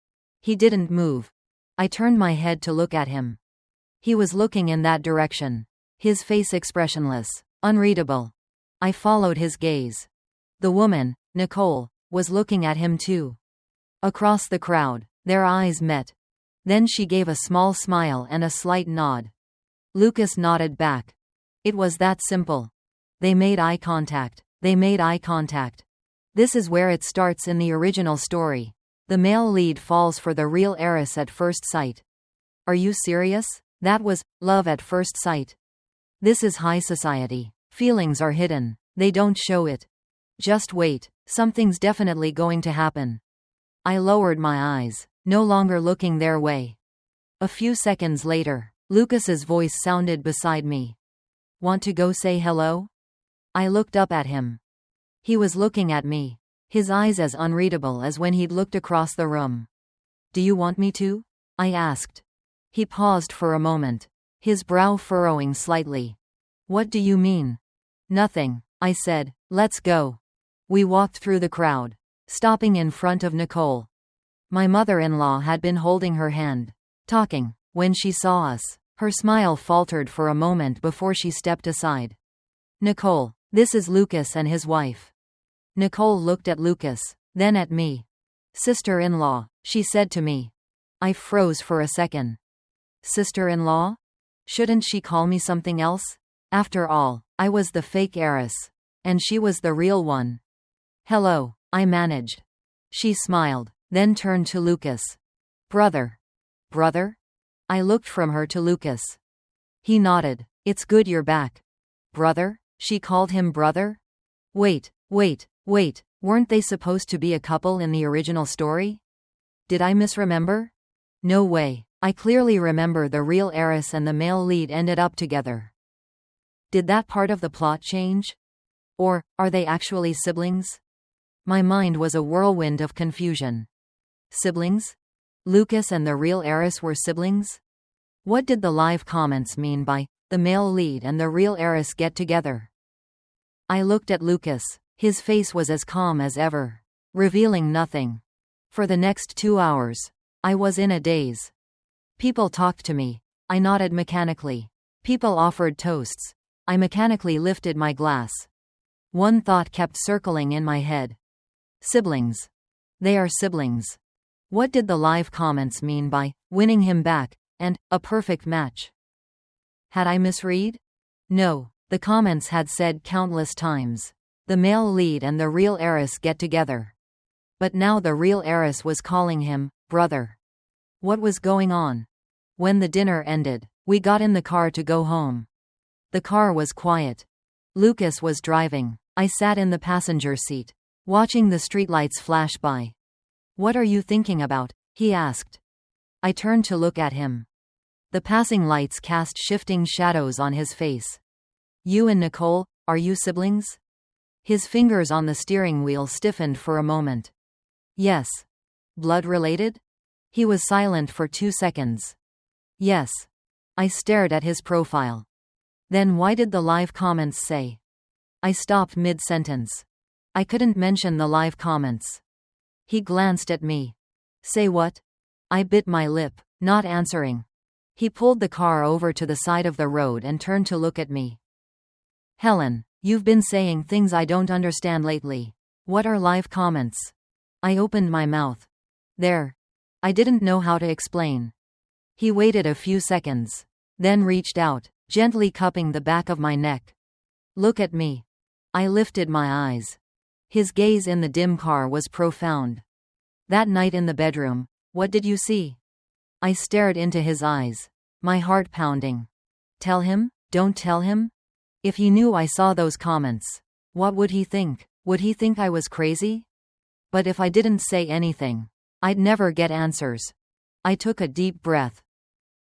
He didn't move. I turned my head to look at him. He was looking in that direction, his face expressionless, unreadable. I followed his gaze. The woman, Nicole, was looking at him too. Across the crowd, their eyes met. Then she gave a small smile and a slight nod. Lucas nodded back. It was that simple. They made eye contact. They made eye contact. This is where it starts in the original story. The male lead falls for the real heiress at first sight. Are you serious? That was love at first sight. This is high society. Feelings are hidden. They don't show it. Just wait. Something's definitely going to happen. I lowered my eyes, no longer looking their way. A few seconds later, Lucas's voice sounded beside me. Want to go say hello? I looked up at him. He was looking at me, his eyes as unreadable as when he'd looked across the room. Do you want me to? I asked. He paused for a moment, his brow furrowing slightly. What do you mean? Nothing, I said. Let's go. We walked through the crowd, stopping in front of Nicole. My mother-in-law had been holding her hand, talking. When she saw us, her smile faltered for a moment before she stepped aside. Nicole, this is Lucas and his wife. Nicole looked at Lucas, then at me. Sister-in-law, she said to me. I froze for a second. Sister-in-law? Shouldn't she call me something else? After all, I was the fake heiress, and she was the real one. Hello, I managed. She smiled, then turned to Lucas. Brother. Brother? I looked from her to Lucas. He nodded. It's good you're back. Brother? She called him brother? Wait, weren't they supposed to be a couple in the original story? Did I misremember? No way, I clearly remember the real heiress and the male lead ended up together. Did that part of the plot change? Or, are they actually siblings? My mind was a whirlwind of confusion. Siblings? Lucas and the real heiress were siblings? What did the live comments mean by, the male lead and the real heiress get together? I looked at Lucas. His face was as calm as ever, revealing nothing. For the next 2 hours, I was in a daze. People talked to me. I nodded mechanically. People offered toasts. I mechanically lifted my glass. One thought kept circling in my head. Siblings. They are siblings. What did the live comments mean by winning him back and a perfect match? Had I misread? No, the comments had said countless times, the male lead and the real heiress get together. But now the real heiress was calling him brother. What was going on? When the dinner ended, we got in the car to go home. The car was quiet. Lucas was driving. I sat in the passenger seat, watching the streetlights flash by. What are you thinking about? He asked. I turned to look at him. The passing lights cast shifting shadows on his face. You and Nicole, are you siblings? His fingers on the steering wheel stiffened for a moment. Yes. Blood related? He was silent for 2 seconds. Yes. I stared at his profile. Then why did the live comments say? I stopped mid-sentence. I couldn't mention the live comments. He glanced at me. Say what? I bit my lip, not answering. He pulled the car over to the side of the road and turned to look at me. Helen, you've been saying things I don't understand lately. What are live comments? I opened my mouth. There. I didn't know how to explain. He waited a few seconds, then reached out, gently cupping the back of my neck. Look at me. I lifted my eyes. His gaze in the dim car was profound. That night in the bedroom, what did you see? I stared into his eyes, my heart pounding. Tell him? Don't tell him? If he knew I saw those comments, what would he think? Would he think I was crazy? But if I didn't say anything, I'd never get answers. I took a deep breath.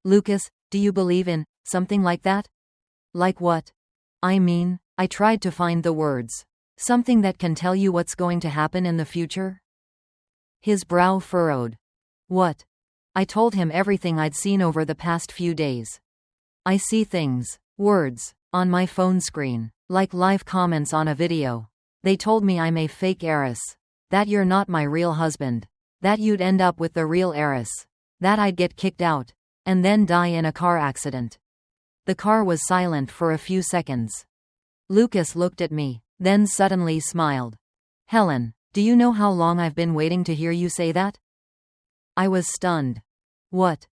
Lucas, do you believe in something like that? Like what? I mean, I tried to find the words. Something that can tell you what's going to happen in the future? His brow furrowed. What? I told him everything I'd seen over the past few days. I see things, words, on my phone screen, like live comments on a video. They told me I'm a fake heiress. That you're not my real husband. That you'd end up with the real heiress. That I'd get kicked out. And then die in a car accident. The car was silent for a few seconds. Lucas looked at me, then suddenly smiled. Helen, do you know how long I've been waiting to hear you say that? I was stunned. What?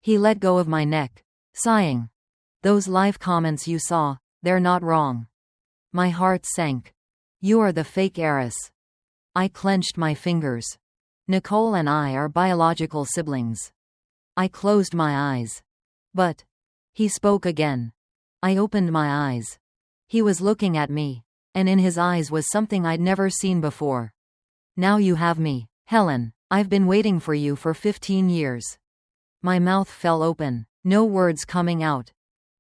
He let go of my neck, sighing. Those live comments you saw, they're not wrong. My heart sank. You are the fake heiress. I clenched my fingers. Nicole and I are biological siblings. I closed my eyes. But. He spoke again. I opened my eyes. He was looking at me, and in his eyes was something I'd never seen before. Now you have me, Helen. I've been waiting for you for 15 years. My mouth fell open, no words coming out.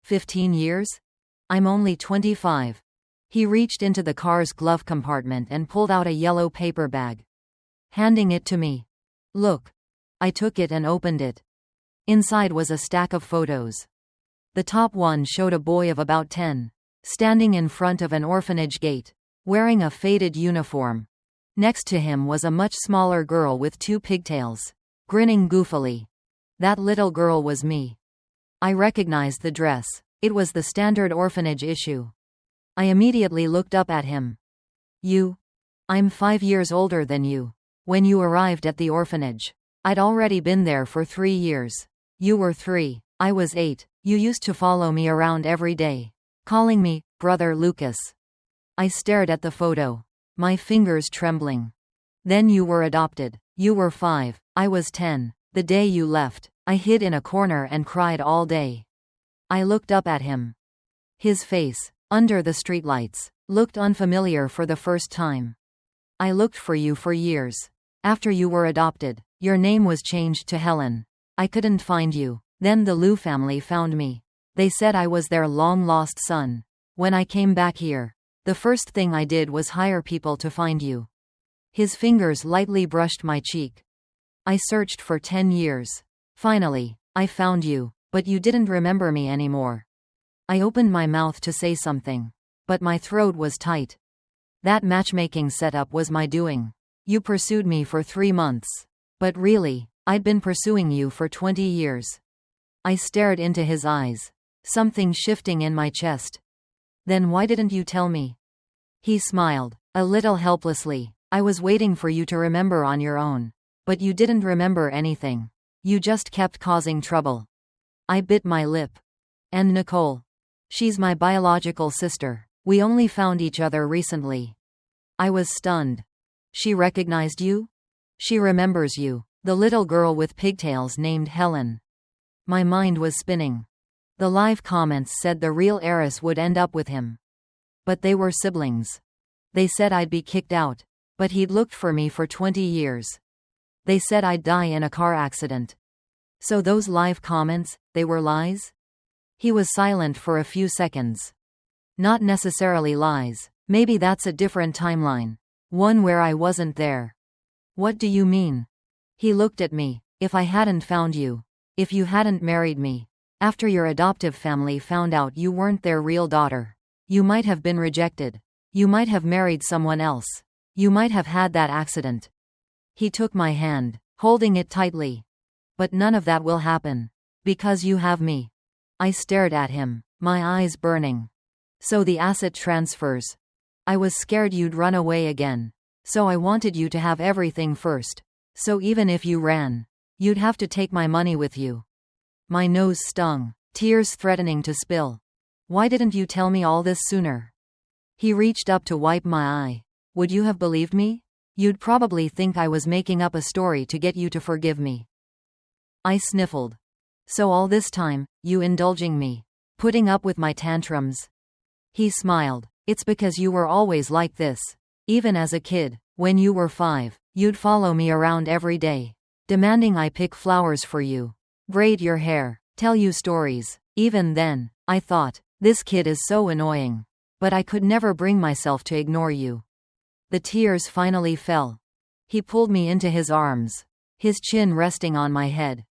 15 years? I'm only 25. He reached into the car's glove compartment and pulled out a yellow paper bag. Handing it to me. Look. I took it and opened it. Inside was a stack of photos. The top one showed a boy of about 10, standing in front of an orphanage gate, wearing a faded uniform. Next to him was a much smaller girl with 2 pigtails, grinning goofily. That little girl was me. I recognized the dress. It was the standard orphanage issue. I immediately looked up at him. You? I'm 5 years older than you. When you arrived at the orphanage, I'd already been there for 3 years. You were 3. I was 8. You used to follow me around every day, calling me, Brother Lucas. I stared at the photo, my fingers trembling. Then you were adopted. You were 5. I was 10. The day you left, I hid in a corner and cried all day. I looked up at him. His face, under the streetlights, looked unfamiliar for the first time. I looked for you for years. After you were adopted, your name was changed to Helen. I couldn't find you. Then the Liu family found me. They said I was their long-lost son. When I came back here, the first thing I did was hire people to find you. His fingers lightly brushed my cheek. I searched for 10 years. Finally, I found you, but you didn't remember me anymore. I opened my mouth to say something, but my throat was tight. That matchmaking setup was my doing. You pursued me for 3 months. But really, I'd been pursuing you for 20 years. I stared into his eyes, something shifting in my chest. Then why didn't you tell me? He smiled, a little helplessly. I was waiting for you to remember on your own. But you didn't remember anything. You just kept causing trouble. I bit my lip. And Nicole. She's my biological sister. We only found each other recently. I was stunned. She recognized you? She remembers you. The little girl with pigtails named Helen. My mind was spinning. The live comments said the real heiress would end up with him. But they were siblings. They said I'd be kicked out. But he'd looked for me for 20 years. They said I'd die in a car accident. So those live comments, they were lies? He was silent for a few seconds. Not necessarily lies. Maybe that's a different timeline. One where I wasn't there. What do you mean? He looked at me. If I hadn't found you. If you hadn't married me. After your adoptive family found out you weren't their real daughter. You might have been rejected. You might have married someone else. You might have had that accident. He took my hand, holding it tightly. But none of that will happen. Because you have me. I stared at him, my eyes burning. So the asset transfers. I was scared you'd run away again. So I wanted you to have everything first. So even if you ran, you'd have to take my money with you. My nose stung, tears threatening to spill. Why didn't you tell me all this sooner? He reached up to wipe my eye. Would you have believed me? You'd probably think I was making up a story to get you to forgive me. I sniffled. So all this time, you indulging me, putting up with my tantrums? He smiled. It's because you were always like this. Even as a kid, when you were 5, you'd follow me around every day, demanding I pick flowers for you, braid your hair, tell you stories. Even then, I thought, this kid is so annoying. But I could never bring myself to ignore you. The tears finally fell. He pulled me into his arms, his chin resting on my head.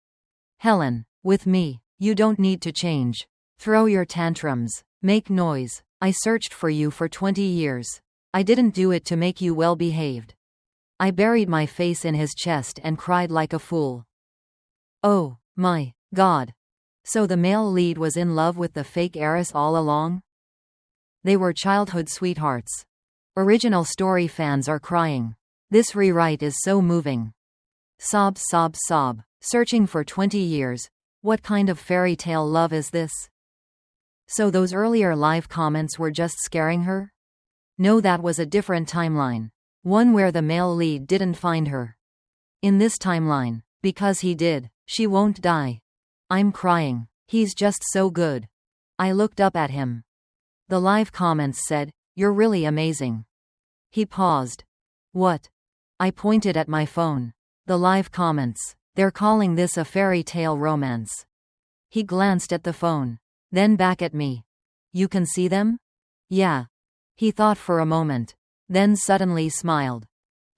Helen, with me, you don't need to change. Throw your tantrums, make noise. I searched for you for 20 years. I didn't do it to make you well behaved. I buried my face in his chest and cried like a fool. Oh, my God. So the male lead was in love with the fake heiress all along? They were childhood sweethearts. Original story fans are crying. This rewrite is so moving. Sob, sob, sob. Searching for 20 years. What kind of fairy tale love is this? So those earlier live comments were just scaring her? No, that was a different timeline. One where the male lead didn't find her. In this timeline, because he did, she won't die. I'm crying. He's just so good. I looked up at him. The live comments said, "You're really amazing." He paused. What? I pointed at my phone. The live comments. They're calling this a fairy tale romance. He glanced at the phone. Then back at me. You can see them? Yeah. He thought for a moment. Then suddenly smiled.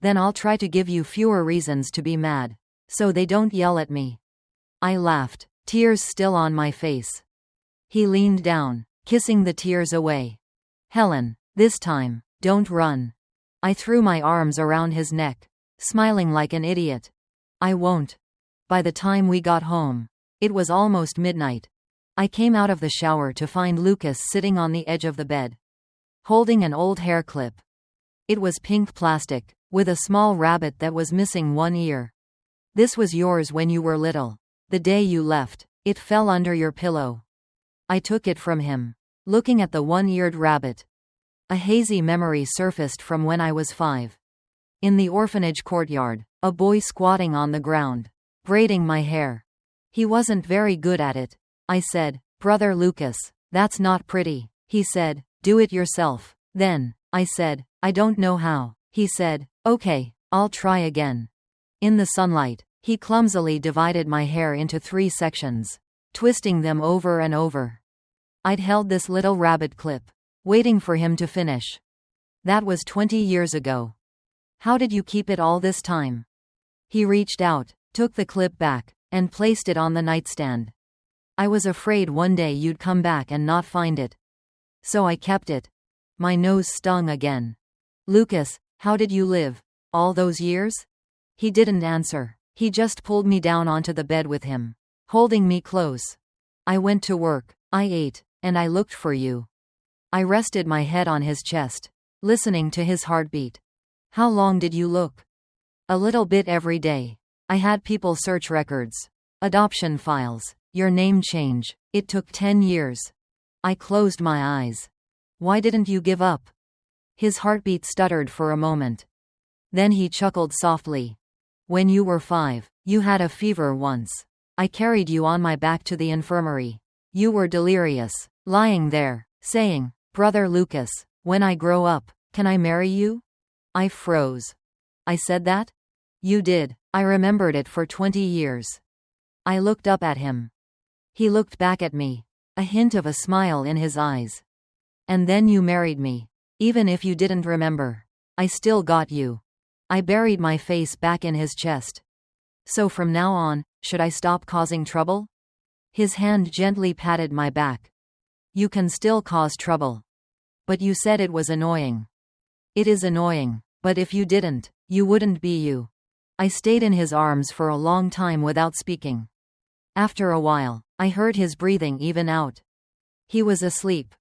Then I'll try to give you fewer reasons to be mad. So they don't yell at me. I laughed, tears still on my face. He leaned down, kissing the tears away. Helen, this time, don't run. I threw my arms around his neck, smiling like an idiot. I won't. By the time we got home, it was almost midnight. I came out of the shower to find Lucas sitting on the edge of the bed, holding an old hair clip. It was pink plastic, with a small rabbit that was missing one ear. This was yours when you were little. The day you left, it fell under your pillow. I took it from him, looking at the one-eared rabbit. A hazy memory surfaced from when I was 5. In the orphanage courtyard, a boy squatting on the ground, braiding my hair. He wasn't very good at it. I said, "Brother Lucas, that's not pretty." He said, "Do it yourself." Then, I said, "I don't know how." He said, "Okay, I'll try again." In the sunlight, he clumsily divided my hair into 3 sections, twisting them over and over. I'd held this little rabbit clip, waiting for him to finish. That was 20 years ago. How did you keep it all this time? He reached out, took the clip back, and placed it on the nightstand. I was afraid one day you'd come back and not find it. So I kept it. My nose stung again. Lucas, how did you live all those years? He didn't answer. He just pulled me down onto the bed with him, holding me close. I went to work, I ate, and I looked for you. I rested my head on his chest, listening to his heartbeat. How long did you look? A little bit every day. I had people search records, adoption files, your name change. It took 10 years. I closed my eyes. Why didn't you give up? His heartbeat stuttered for a moment. Then he chuckled softly. When you were 5, you had a fever once. I carried you on my back to the infirmary. You were delirious, lying there, saying, "Brother Lucas, when I grow up, can I marry you?" I froze. I said that? You did. I remembered it for 20 years. I looked up at him. He looked back at me, a hint of a smile in his eyes. And then you married me. Even if you didn't remember, I still got you. I buried my face back in his chest. So from now on, should I stop causing trouble? His hand gently patted my back. You can still cause trouble. But you said it was annoying. It is annoying, but if you didn't, you wouldn't be you. I stayed in his arms for a long time without speaking. After a while, I heard his breathing even out. He was asleep.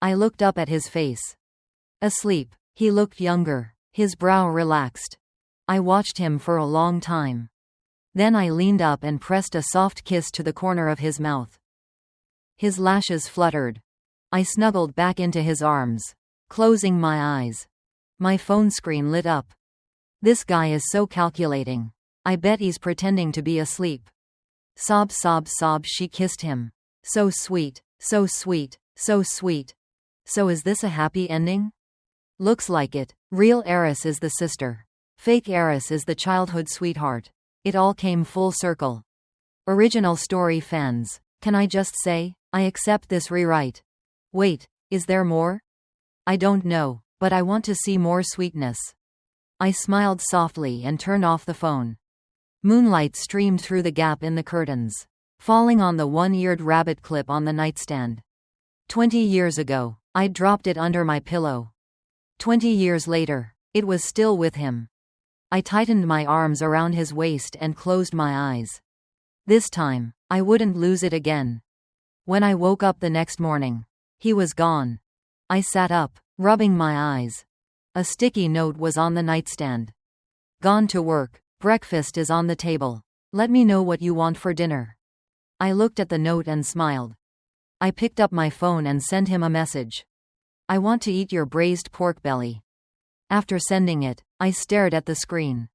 I looked up at his face. Asleep. He looked younger, his brow relaxed. I watched him for a long time. Then I leaned up and pressed a soft kiss to the corner of his mouth. His lashes fluttered. I snuggled back into his arms, closing my eyes. My phone screen lit up. This guy is so calculating. I bet he's pretending to be asleep. Sob, sob, sob. She kissed him. So sweet, so sweet, so sweet. So is this a happy ending? Looks like it. Real Heiress is the sister. Fake Heiress is the childhood sweetheart. It all came full circle. Original story fans, can I just say, I accept this rewrite. Wait, is there more? I don't know, but I want to see more sweetness. I smiled softly and turned off the phone. Moonlight streamed through the gap in the curtains, falling on the one-eared rabbit clip on the nightstand. 20 years ago, I'd dropped it under my pillow. 20 years later, it was still with him. I tightened my arms around his waist and closed my eyes. This time, I wouldn't lose it again. When I woke up the next morning, he was gone. I sat up, rubbing my eyes. A sticky note was on the nightstand. Gone to work. Breakfast is on the table. Let me know what you want for dinner. I looked at the note and smiled. I picked up my phone and sent him a message. I want to eat your braised pork belly. After sending it, I stared at the screen.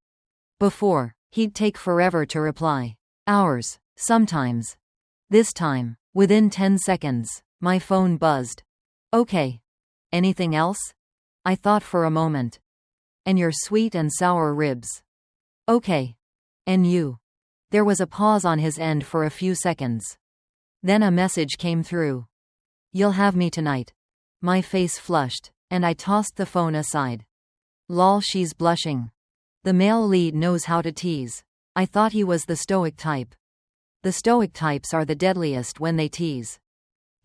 Before, he'd take forever to reply. Hours, sometimes. This time, within 10 seconds, my phone buzzed. Okay. Anything else? I thought for a moment. And your sweet and sour ribs. Okay. And you? There was a pause on his end for a few seconds. Then a message came through. You'll have me tonight. My face flushed, and I tossed the phone aside. Lol, she's blushing. The male lead knows how to tease. I thought he was the stoic type. The stoic types are the deadliest when they tease.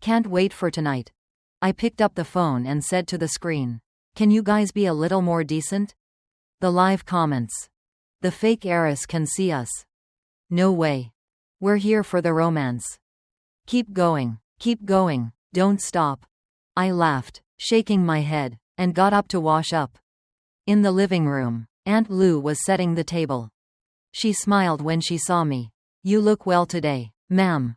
Can't wait for tonight. I picked up the phone and said to the screen, can you guys be a little more decent? The live comments. The fake Heiress can see us. No way. We're here for the romance. Keep going, don't stop. I laughed, shaking my head, and got up to wash up. In the living room, Aunt Lou was setting the table. She smiled when she saw me. You look well today, ma'am.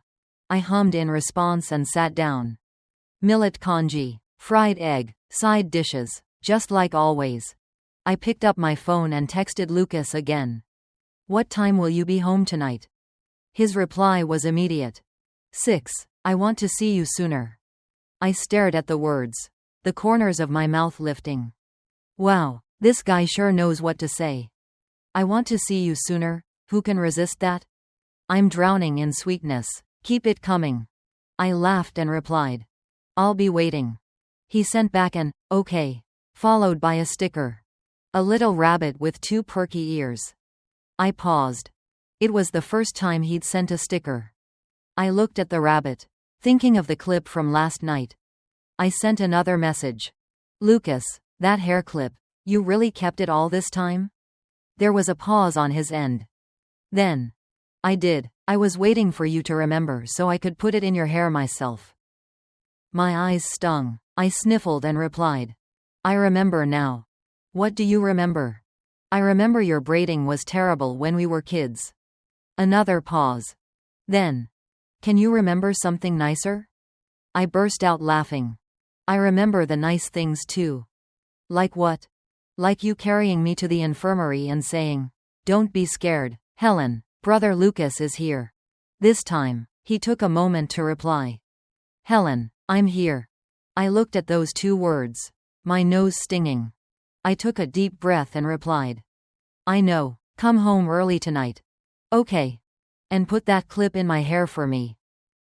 I hummed in response and sat down. Millet congee, fried egg, side dishes, just like always. I picked up my phone and texted Lucas again. What time will you be home tonight? His reply was immediate. 6. I want to see you sooner. I stared at the words, the corners of my mouth lifting. Wow, this guy sure knows what to say. I want to see you sooner, who can resist that? I'm drowning in sweetness, keep it coming. I laughed and replied. I'll be waiting. He sent back an, okay, followed by a sticker. A little rabbit with 2 perky ears. I paused. It was the first time he'd sent a sticker. I looked at the rabbit, thinking of the clip from last night. I sent another message. Lucas, that hair clip, you really kept it all this time? There was a pause on his end. Then. I did. I was waiting for you to remember so I could put it in your hair myself. My eyes stung. I sniffled and replied. I remember now. What do you remember? I remember your braiding was terrible when we were kids. Another pause. Then. Can you remember something nicer? I burst out laughing. I remember the nice things too. Like what? Like you carrying me to the infirmary and saying, don't be scared, Helen, brother Lucas is here. This time, he took a moment to reply. Helen, I'm here. I looked at those 2 words, my nose stinging. I took a deep breath and replied. I know, come home early tonight. Okay. And put that clip in my hair for me.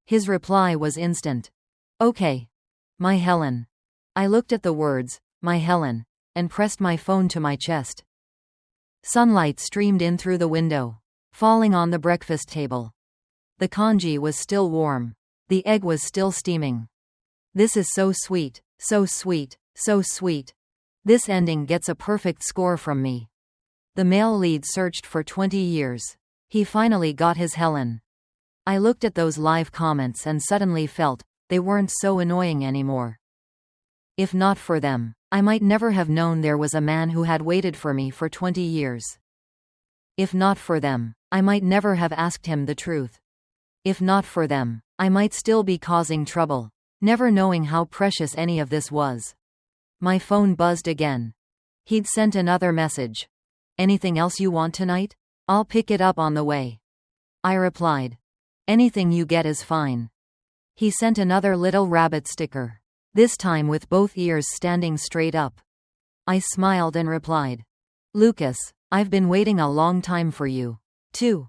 His reply was instant. Okay. My Helen. I looked at the words, my Helen, and pressed my phone to my chest. Sunlight streamed in through the window. falling on the breakfast table. The congee was still warm. The egg was still steaming. This is so sweet, so sweet, so sweet. This ending gets a perfect score from me. The male lead searched for 20 years. He finally got his Helen. I looked at those live comments and suddenly felt they weren't so annoying anymore. If not for them, I might never have known there was a man who had waited for me for 20 years. If not for them, I might never have asked him the truth. If not for them, I might still be causing trouble, never knowing how precious any of this was. My phone buzzed again. He'd sent another message. Anything else you want tonight? I'll pick it up on the way. I replied. Anything you get is fine. He sent another little rabbit sticker, this time with both ears standing straight up. I smiled and replied. Lucas, I've been waiting a long time for you, too.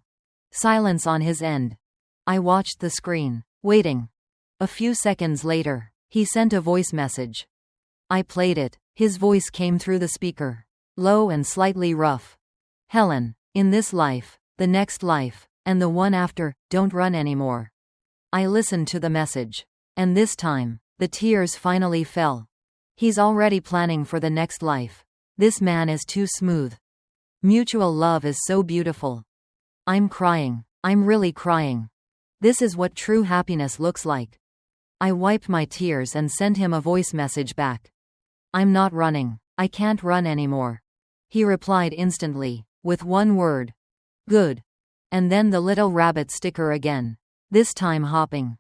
Silence on his end. I watched the screen, waiting. A few seconds later, he sent a voice message. I played it. His voice came through the speaker, low and slightly rough. Helen, in this life, the next life, and the one after, don't run anymore. I listened to the message. And this time, the tears finally fell. He's already planning for the next life. This man is too smooth. Mutual love is so beautiful. I'm crying. I'm really crying. This is what true happiness looks like. I wiped my tears and sent him a voice message back. I'm not running. I can't run anymore. He replied instantly, with one word. Good. And then the little rabbit sticker again, this time hopping.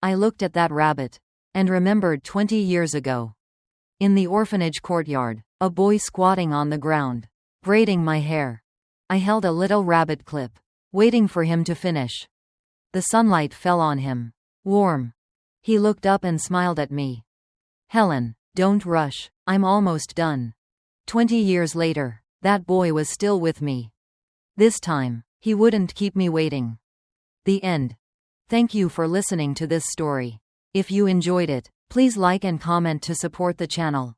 I looked at that rabbit and remembered 20 years ago. In the orphanage courtyard, a boy squatting on the ground, braiding my hair. I held a little rabbit clip, waiting for him to finish. The sunlight fell on him, warm. He looked up and smiled at me. Helen, don't rush, I'm almost done. 20 years later, that boy was still with me. This time, he wouldn't keep me waiting. The end. Thank you for listening to this story. If you enjoyed it, please like and comment to support the channel.